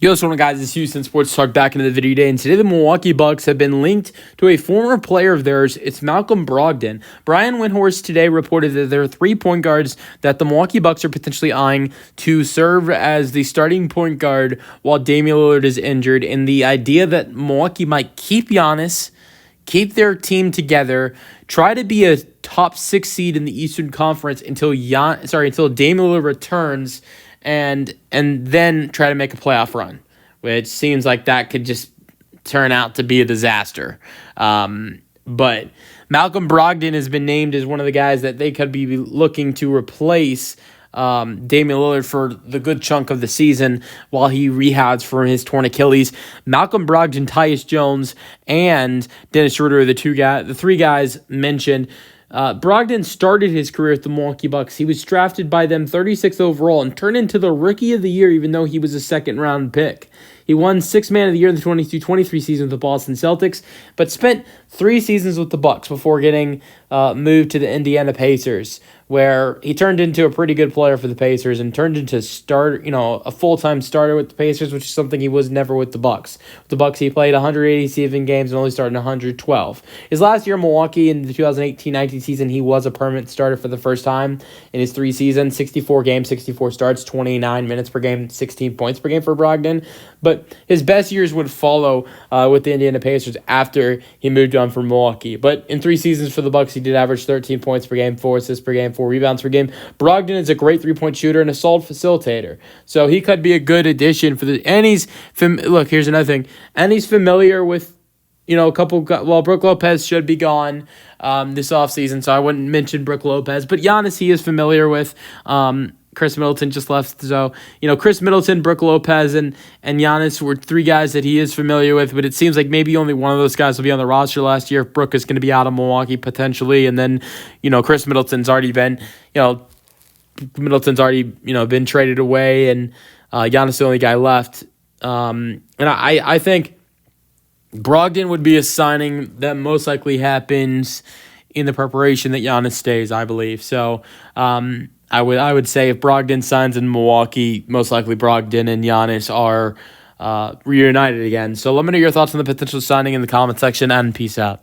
Yo, what's going on, guys? It's Houston Sports Talk back into the video today, and today the Milwaukee Bucks have been linked to a former player of theirs. It's Malcolm Brogdon. Brian Windhorst today reported that there are 3 point guards that the Milwaukee Bucks are potentially eyeing to serve as the starting point guard while Damian Lillard is injured, and the idea that Milwaukee might keep Giannis, keep their team together, try to be a top 6 seed in the Eastern Conference until Damian Lillard returns, and then try to make a playoff run, which seems like that could just turn out to be a disaster. But Malcolm Brogdon has been named as one of the guys that they could be looking to replace Damian Lillard for the good chunk of the season while he rehabs from his torn Achilles. Malcolm Brogdon, Tyus Jones, and Dennis Schroeder are the three guys mentioned. Brogdon started his career at the Milwaukee Bucks. He was drafted by them 36th overall and turned into the Rookie of the Year, even though he was a second-round pick. He won Sixth Man of the Year in the 22-23 season with the Boston Celtics, but spent 3 seasons with the Bucks before getting moved to the Indiana Pacers, where he turned into a pretty good player for the Pacers and turned into a full-time starter with the Pacers, which is something he was never with the Bucks. With the Bucks, he played 187 games and only started 112. His last year in Milwaukee in the 2018-19 season, he was a permanent starter for the first time in his 3 seasons, 64 games, 64 starts, 29 minutes per game, 16 points per game for Brogdon. But his best years would follow with the Indiana Pacers after he moved on from Milwaukee. But in 3 seasons for the Bucks, he did average 13 points per game, 4 assists per game, 4 rebounds per game. Brogdon is a great 3-point shooter and a solid facilitator. So he could be a good addition for the. And here's another thing. And he's familiar with, Brook Lopez should be gone this offseason, so I wouldn't mention Brook Lopez. But Giannis, he is familiar with. Chris Middleton just left, so Chris Middleton, Brook Lopez, and Giannis were 3 guys that he is familiar with. But it seems like maybe only one of those guys will be on the roster last year if Brook is going to be out of Milwaukee potentially, and then Chris Middleton's already been been traded away, and Giannis is the only guy left. And I think Brogdon would be a signing that most likely happens in the preparation that Giannis stays, I believe. So I would say if Brogdon signs in Milwaukee, most likely Brogdon and Giannis are reunited again. So let me know your thoughts on the potential signing in the comment section, and peace out.